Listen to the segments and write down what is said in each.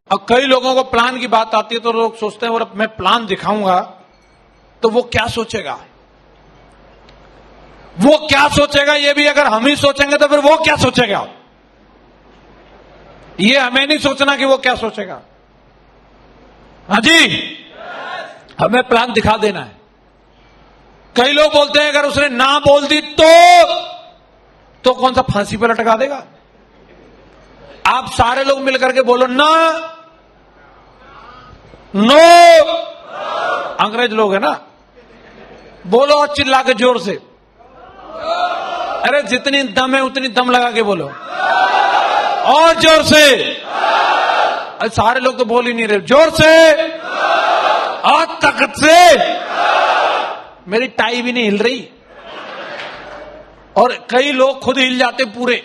अब कई लोगों को प्लान की बात आती है तो लोग सोचते हैं और मैं प्लान दिखाऊंगा तो वो क्या सोचेगा, वो क्या सोचेगा। ये भी अगर हम ही सोचेंगे तो फिर वो क्या सोचेगा। ये हमें नहीं सोचना कि वो क्या सोचेगा। हाँ जी, हमें प्लान दिखा देना है। कई लोग बोलते हैं अगर उसने ना बोल दी तो कौन सा फांसी पर लटका देगा। आप सारे लोग मिलकर के बोलो ना, नो। अंग्रेज लोग है ना, बोलो और चिल्ला के जोर से। अरे जितनी दम है उतनी दम लगा के बोलो और जोर से। अरे सारे लोग तो बोल ही नहीं रहे, जोर से और ताकत से। मेरी टाई भी नहीं हिल रही और कई लोग खुद हिल जाते पूरे।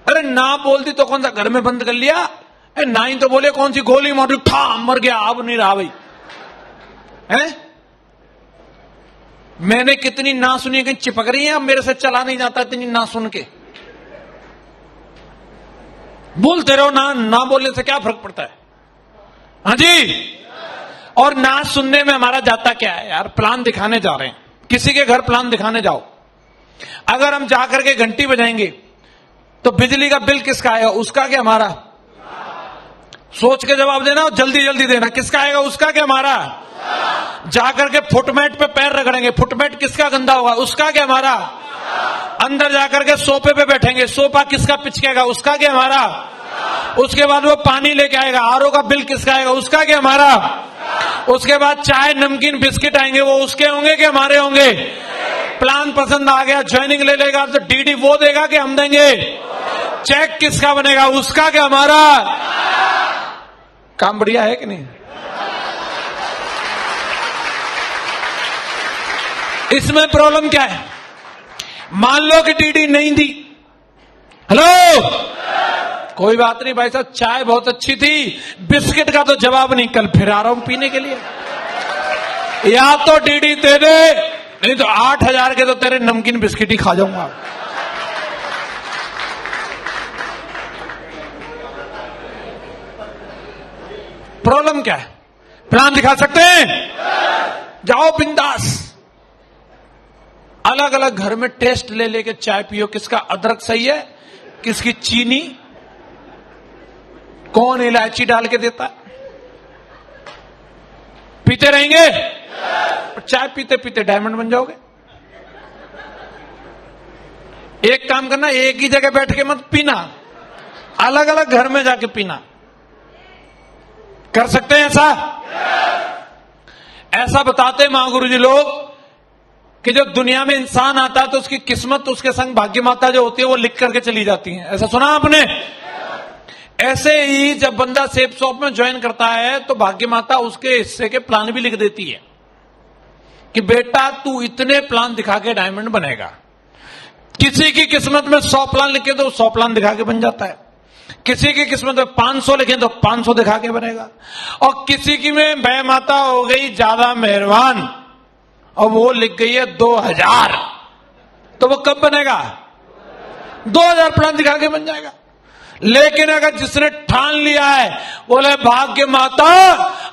अरे ना बोल दी तो कौन सा घर में बंद कर लिया। ना ही तो बोले कौन सी गोली मारी, ठा मर गया, अब नहीं रहा भाई है। मैंने कितनी ना सुनी, कहीं चिपक रही है, अब मेरे से चला नहीं जाता इतनी ना सुन के। बोलते रहो ना, ना बोलने से क्या फर्क पड़ता है। हाँ जी, और ना सुनने में हमारा जाता क्या है यार। प्लान दिखाने जा रहे हैं, किसी के घर प्लान दिखाने जाओ, अगर हम जाकर के घंटी बजाएंगे तो बिजली का बिल किसका आएगा, उसका क्या हमारा। सोच के जवाब देना और जल्दी जल्दी देना। किसका आएगा, उसका क्या हमारा। जाकर के फुटमेट पे पैर रगड़ेंगे, फुटमेट किसका गंदा होगा, उसका क्या हमारा। अंदर जाकर के सोफे पे बैठेंगे, सोफा किसका पिचकेगा, उसका क्या हमारा। उसके बाद वो पानी लेके आएगा, आरओ का बिल किसका आएगा, उसका क्या हमारा। उसके बाद चाय नमकीन बिस्किट आएंगे, वो उसके होंगे कि हमारे होंगे। प्लान पसंद आ गया, ज्वाइनिंग ले लेगा तो डीडी वो देगा कि हम देंगे। चेक किसका बनेगा, उसका क्या हमारा। काम बढ़िया है कि नहीं। इसमें प्रॉब्लम क्या है। मान लो कि डीडी नहीं दी, हेलो, कोई बात नहीं भाई साहब, चाय बहुत अच्छी थी, बिस्किट का तो जवाब नहीं, कल फिर आ रहा हूं पीने के लिए। या तो डीडी दे दे, नहीं तो 8,000 के तो तेरे नमकीन बिस्किट ही खा जाऊंगा। प्रॉब्लम क्या है। प्लान दिखा सकते हैं, जाओ बिंदास। अलग अलग घर में टेस्ट ले लेके चाय पियो, किसका अदरक सही है, किसकी चीनी, कौन इलायची डाल के देता है। पीते रहेंगे, चाय पीते पीते डायमंड बन जाओगे। एक काम करना, एक ही जगह बैठ के मत पीना, अलग अलग घर में जाके पीना। कर सकते हैं ऐसा। ऐसा बताते महागुरु जी लोग कि जब दुनिया में इंसान आता है तो उसकी किस्मत, उसके संग भाग्य माता जो होती है वो लिख करके चली जाती है। ऐसा सुना आपने। ऐसे ही जब बंदा सेफ शॉप में ज्वाइन करता है तो भाग्य माता उसके हिस्से के प्लान भी लिख देती है कि बेटा तू इतने प्लान दिखा के डायमंड बनेगा। किसी की किस्मत में 100 प्लान लिखे तो 100 प्लान दिखा के बन जाता है, किसी की किस्मत में 500 लिखे तो 500 दिखा के बनेगा, और किसी की में वह माता हो गई ज्यादा मेहरबान और वो लिख गई है 2000, तो वो कब बनेगा, 2000 प्लान दिखा के बन जाएगा। लेकिन अगर जिसने ठान लिया है, बोले भाग्य माता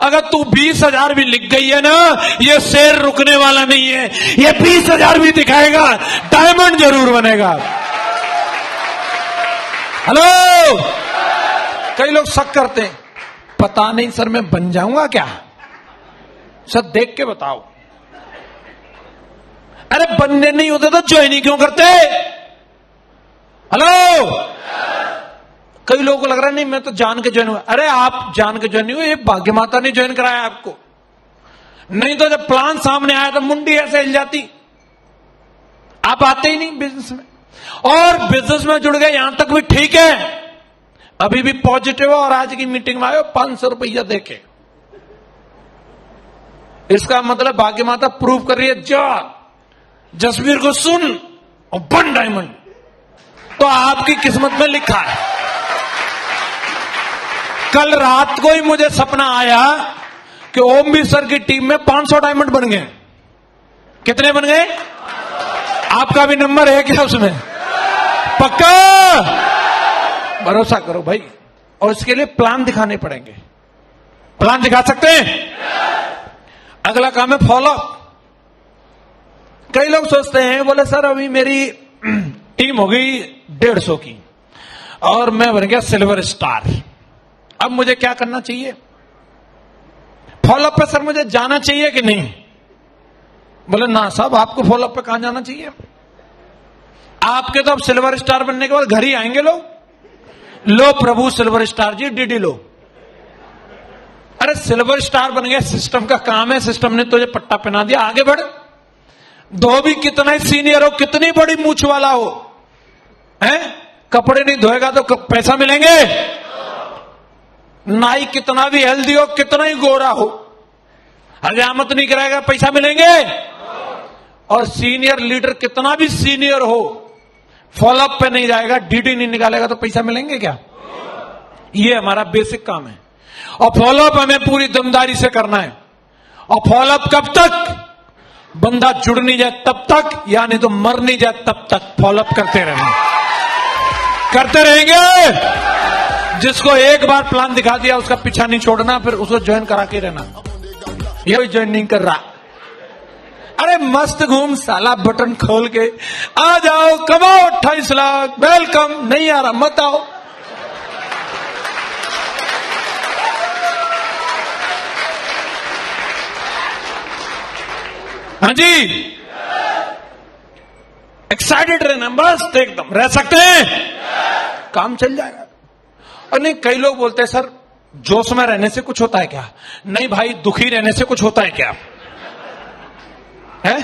अगर तू 20,000 भी लिख गई है ना, ये शेर रुकने वाला नहीं है, ये 20,000 भी दिखाएगा, डायमंड जरूर बनेगा। हेलो, कई लोग शक करते हैं, पता नहीं सर मैं बन जाऊंगा क्या, सर देख के बताओ। अरे बनने नहीं होते तो ज्वाइन ही क्यों करते। हेलो, कई लोगों को लग रहा है नहीं मैं तो जान के ज्वाइन हुआ। अरे आप जान के ज्वाइन नहीं हुए, ये भाग्य माता ने ज्वाइन कराया आपको। नहीं तो जब प्लान सामने आया तो मुंडी ऐसे हिल जाती, आप आते ही नहीं बिजनेस में। और बिजनेस में जुड़ गए यहां तक भी ठीक है, अभी भी पॉजिटिव है और आज की मीटिंग में आए 500 रुपया देके, इसका मतलब भाग्य माता प्रूव कर रही है, जा जसवीर को सुन और बन डायमंड। तो आपकी किस्मत में लिखा है। कल रात को ही मुझे सपना आया कि ओम भी सर की टीम में 500 डायमंड बन गए। कितने बन गए? आपका भी नंबर है क्या उसमें? पक्का? भरोसा करो भाई, और इसके लिए प्लान दिखाने पड़ेंगे। प्लान दिखा सकते हैं? अगला काम है फॉलोअप। कई लोग सोचते हैं, बोले सर अभी मेरी टीम हो गई 150 की और मैं बन गया सिल्वर स्टार, अब मुझे क्या करना चाहिए? फॉलोअप पे सर मुझे जाना चाहिए कि नहीं? बोले ना साहब, आपको फॉलोअप पे कहां जाना चाहिए? आपके तो अब सिल्वर स्टार बनने के बाद घर ही आएंगे लोग। लो प्रभु सिल्वर स्टार जी, डीडी लो। अरे सिल्वर स्टार बन गया, सिस्टम का काम है, सिस्टम ने तुझे पट्टा पहना दिया, आगे बढ़। धोबी कितना ही सीनियर हो, कितनी बड़ी मूछ वाला हो, हैं? कपड़े नहीं धोएगा तो पैसा मिलेंगे? नाई कितना भी हेल्दी हो, कितना ही गोरा हो, हजामत नहीं कराएगा, पैसा मिलेंगे? और सीनियर लीडर कितना भी सीनियर हो, फॉलोअप पे नहीं जाएगा, डीडी नहीं निकालेगा तो पैसा मिलेंगे क्या? ये हमारा बेसिक काम है। और फॉलोअप हमें पूरी दमदारी से करना है। और फॉलोअप कब तक? बंदा जुड़ नहीं जाए तब तक, यानी तो मर नहीं जाए तब तक फॉलोअप करते रहना, करते रहेंगे। जिसको एक बार प्लान दिखा दिया उसका पीछा नहीं छोड़ना, फिर उसको ज्वाइन करा के रहना। ये ज्वाइन नहीं कर रहा, अरे मस्त घूम साला, बटन खोल के आ जाओ, कमाओ 28 लाख, वेलकम। नहीं आ रहा मत आओ। हाँ जी, एक्साइटेड रहना, मस्त एकदम रह सकते हैं, काम चल जाएगा। और नहीं, कई लोग बोलते हैं सर जोश में रहने से कुछ होता है क्या? नहीं भाई, दुखी रहने से कुछ होता है क्या? है?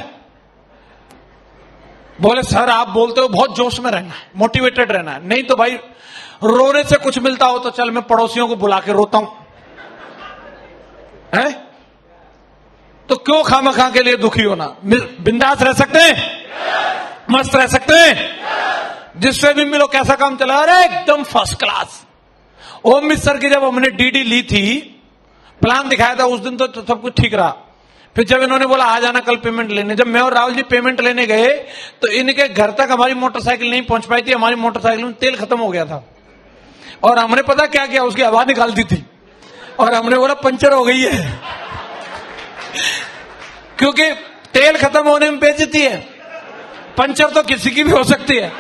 बोले सर आप बोलते हो बहुत जोश में रहना है, मोटिवेटेड रहना है। नहीं तो भाई, रोने से कुछ मिलता हो तो चल मैं पड़ोसियों को बुला के रोता हूं, है? तो क्यों खामखा के लिए दुखी होना? बिंदास रह सकते हैं, मस्त रह सकते हैं। जिससे भी मिलो कैसा काम चला, अरे एकदम फर्स्ट क्लास। ओम मिश्र सर की जब हमने डीडी ली थी, प्लान दिखाया था, उस दिन तो सब कुछ ठीक रहा। फिर जब इन्होंने बोला आ जाना कल पेमेंट लेने, जब मैं और राहुल जी पेमेंट लेने गए तो इनके घर तक हमारी मोटरसाइकिल नहीं पहुंच पाई थी। हमारी मोटरसाइकिल में तेल खत्म हो गया था और हमने पता क्या किया, उसकी हवा निकाल दी थी और हमने बोला पंचर हो गई है। क्योंकि तेल खत्म होने में बेइज्जती है, पंचर तो किसी की भी हो सकती है।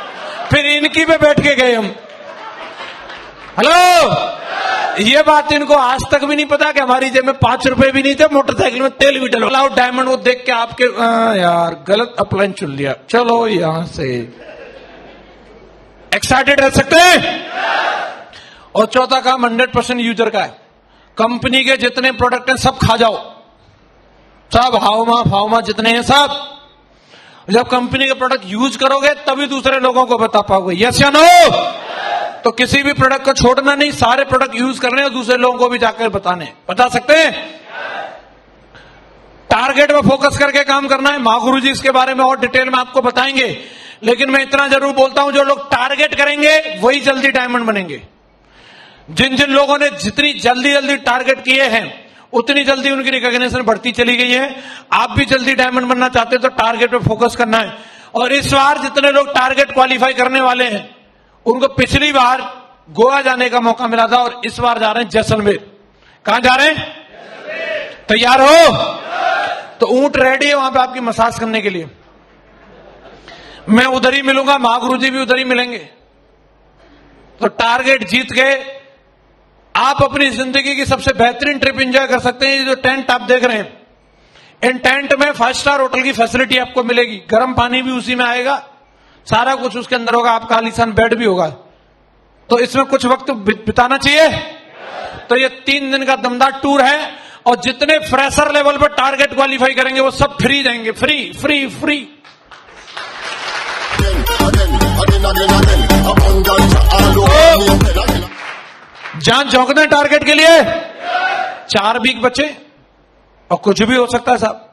फिर इनकी पे बैठ के गए हम। हेलो, ये बात इनको आज तक भी नहीं पता कि हमारी जेब में 5 रुपए भी नहीं थे, मोटरसाइकिल में तेल भी डलो। डायमंड वो देख के आपके यार गलत अपलाइन चुन लिया, चलो यहां से। एक्साइटेड रह सकते हैं। और चौथा काम 100% यूजर का है। कंपनी के जितने प्रोडक्ट हैं सब खा जाओ, सब हाउमा फाउमा जितने हैं सब। जब कंपनी के प्रोडक्ट यूज करोगे तभी दूसरे लोगों को बता पाओगे, यस या नो? तो किसी भी प्रोडक्ट को छोड़ना नहीं, सारे प्रोडक्ट यूज करने और दूसरे लोगों को भी जाकर बता सकते हैं। टारगेट में फोकस करके काम करना है। महागुरु जी इसके बारे में और डिटेल में आपको बताएंगे, लेकिन मैं इतना जरूर बोलता हूं, जो लोग टारगेट करेंगे वही जल्दी डायमंड बनेंगे। जिन जिन लोगों ने जितनी जल्दी टारगेट किए हैं उतनी जल्दी उनकी रिकॉग्निशन बढ़ती चली गई है। आप भी जल्दी डायमंड बनना चाहते हैं तो टारगेट पे फोकस करना है। और इस बार जितने लोग टारगेट क्वालिफाई करने वाले हैं उनको पिछली बार गोवा जाने का मौका मिला था और इस बार जा रहे हैं जैसलमेर। कहां जा रहे हैं? तैयार हो? तो ऊंट रेडी है वहां पे आपकी मसाज करने के लिए। मैं उधर ही मिलूंगा, महागुरु जी भी उधर ही मिलेंगे। तो टारगेट जीत गए, आप अपनी जिंदगी की सबसे बेहतरीन ट्रिप एंजॉय कर सकते हैं। ये जो टेंट आप देख रहे हैं, इन टेंट में 5 स्टार होटल की फैसिलिटी आपको मिलेगी। गर्म पानी भी उसी में आएगा, सारा कुछ उसके अंदर होगा, आपका आलीशान बेड भी होगा। तो इसमें कुछ वक्त बिताना चाहिए। तो ये 3 दिन का दमदार टूर है और जितने फ्रेशर लेवल पर टारगेट क्वालिफाई करेंगे वो सब फ्री जाएंगे, फ्री फ्री फ्री। जान झोंकते हैं टारगेट के लिए। 4 वीक बचे और कुछ भी हो सकता है साहब।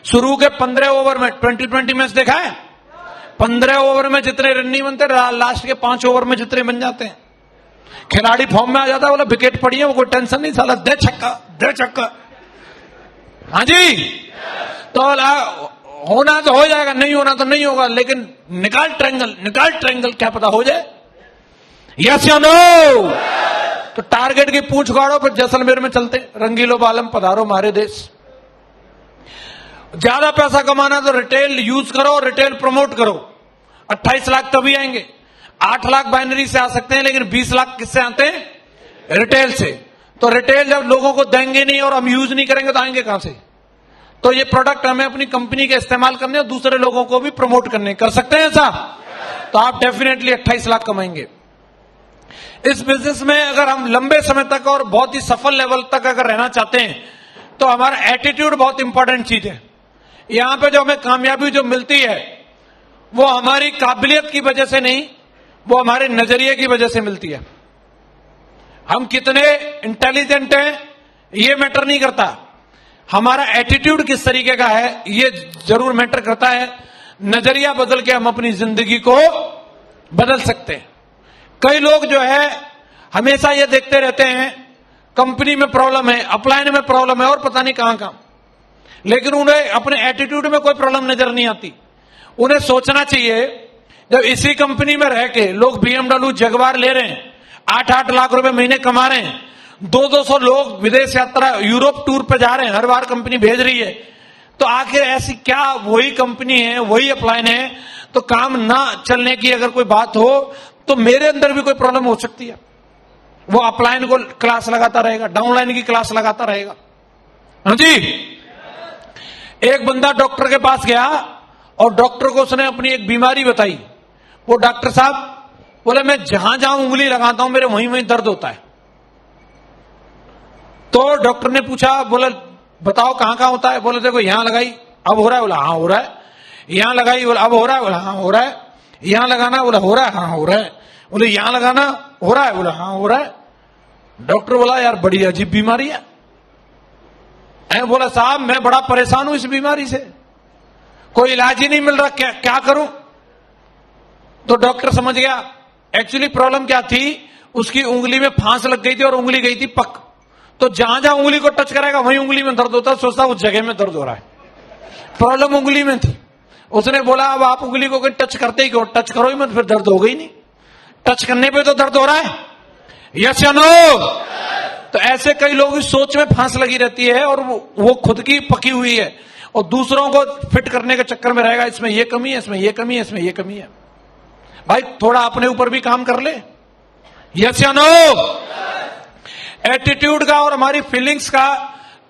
शुरू के 15 ओवर में 20-20 मैच देखा है, 15 ओवर में जितने रन नहीं बनते, लास्ट के 5 ओवर में जितने बन जाते हैं। खिलाड़ी फॉर्म में आ जाता है, बोला विकेट पड़ी है, वो कोई टेंशन नहीं, साला दे छक्का दे छक्का। हाँ जी, तो होना तो हो जाएगा, नहीं होना तो नहीं होगा, लेकिन निकाल ट्रायंगल, क्या पता हो जाए। यस या नो? तो टारगेट की पूंछ गाड़ो, फिर जैसलमेर में चलते, रंगीलो बालम पधारो मारे देश। ज्यादा पैसा कमाना तो रिटेल यूज करो, रिटेल प्रमोट करो। 28 लाख तभी आएंगे। 8 लाख बाइनरी से आ सकते हैं, लेकिन 20 लाख किससे आते हैं? रिटेल से। तो रिटेल जब लोगों को देंगे नहीं और हम यूज नहीं करेंगे तो आएंगे कहां से? तो ये प्रोडक्ट हमें अपनी कंपनी के इस्तेमाल करने और दूसरे लोगों को भी प्रमोट करने। कर सकते हैं ऐसा? तो आप डेफिनेटली 28 लाख कमाएंगे। इस बिजनेस में अगर हम लंबे समय तक और बहुत ही सफल लेवल तक अगर रहना चाहते हैं तो हमारा एटीट्यूड बहुत इंपॉर्टेंट चीज है। यहां पे जो हमें कामयाबी जो मिलती है वो हमारी काबिलियत की वजह से नहीं, वो हमारे नजरिए की वजह से मिलती है। हम कितने इंटेलिजेंट हैं ये मैटर नहीं करता, हमारा एटीट्यूड किस तरीके का है ये जरूर मैटर करता है। नजरिया बदल के हम अपनी जिंदगी को बदल सकते हैं। कई लोग जो है हमेशा ये देखते रहते हैं कंपनी में प्रॉब्लम है, अपलाइन में प्रॉब्लम है और पता नहीं कहां कहां, लेकिन उन्हें अपने एटीट्यूड में कोई प्रॉब्लम नजर नहीं आती। उन्हें सोचना चाहिए, जब इसी कंपनी में रह के लोग BMW जगवार ले रहे हैं, 8-8 लाख रुपए महीने कमा रहे हैं, 200 लोग विदेश यात्रा यूरोप टूर पे जा रहे हैं, हर बार कंपनी भेज रही है, तो आखिर ऐसी क्या वही कंपनी है, वही अपलाइन है, तो काम ना चलने की अगर कोई बात हो तो मेरे अंदर भी कोई प्रॉब्लम हो सकती है। वो अपलाइन को क्लास लगाता रहेगा, डाउनलाइन की क्लास लगाता रहेगा। हाँ जी। एक बंदा डॉक्टर के पास गया और डॉक्टर को उसने अपनी एक बीमारी बताई। वो डॉक्टर साहब बोले मैं जहां जहां उंगली लगाता हूं मेरे वहीं वहीं दर्द होता है। तो डॉक्टर ने पूछा, बोले बताओ कहां कहां होता है? बोले देखो यहां लगाई, अब हो रहा है? बोला हाँ हो रहा है। यहां लगाई, बोला अब हो रहा है? बोला हाँ हो रहा है। यहां लगाना? बोला हो रहा है, हाँ हो रहा है। बोले यहां लगाना हो रहा है? बोला हाँ हो रहा है। डॉक्टर बोला यार बड़ी अजीब बीमारी है। बोला साहब मैं बड़ा परेशान हूं इस बीमारी से, कोई इलाज ही नहीं मिल रहा, क्या करूं? तो डॉक्टर समझ गया एक्चुअली प्रॉब्लम क्या थी। उसकी उंगली में फांस लग गई थी और उंगली गई थी पक। तो जहां जहां उंगली को टच करेगा वहीं उंगली में दर्द होता है, सोचता उस जगह में दर्द हो रहा है। प्रॉब्लम उंगली में थी। उसने बोला अब आप उंगली को टच करते ही क्यों? टच करो ही मत, फिर दर्द होगा ही नहीं। टच करने पे तो दर्द हो रहा है, यस या नो? तो ऐसे कई लोग इस सोच में फांस लगी रहती है और वो खुद की पकी हुई है और दूसरों को फिट करने के चक्कर में रहेगा, इसमें ये कमी है, इसमें ये कमी है, इसमें ये कमी है। भाई थोड़ा अपने ऊपर भी काम कर ले, यस या नो? एटीट्यूड का और हमारी फीलिंग्स का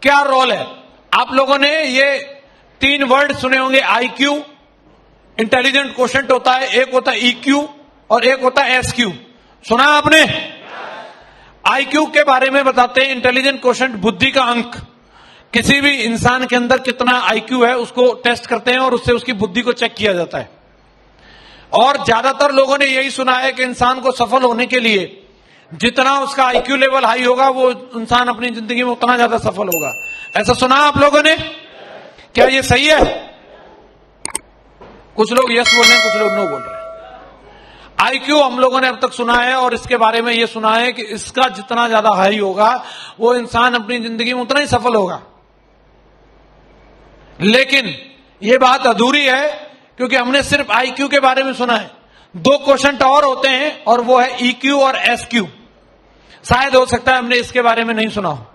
क्या रोल है? आप लोगों ने ये 3 वर्ड सुने होंगे, IQ, इंटेलिजेंट क्वोशेंट होता है, एक होता है EQ और एक होता है SQ। सुना आपने? IQ के बारे में बताते हैं, इंटेलिजेंट क्वोशेंट बुद्धि का अंक। किसी भी इंसान के अंदर कितना IQ है उसको टेस्ट करते हैं और उससे उसकी बुद्धि को चेक किया जाता है। और ज्यादातर लोगों ने यही सुना है कि इंसान को सफल होने के लिए जितना उसका IQ लेवल हाई होगा वो इंसान अपनी जिंदगी में उतना ज्यादा सफल होगा। ऐसा सुना आप लोगों ने? क्या ये सही है? कुछ लोग यस बोल रहे हैं, कुछ लोग नो बोल रहे हैं। IQ हम लोगों ने अब तक सुना है और इसके बारे में ये सुना है कि इसका जितना ज्यादा हाई होगा वो इंसान अपनी जिंदगी में उतना ही सफल होगा। लेकिन ये बात अधूरी है क्योंकि हमने सिर्फ IQ के बारे में सुना है। 2 क्वेश्चन और होते हैं और वो है EQ और SQ। शायद हो सकता है हमने इसके बारे में नहीं सुना हो।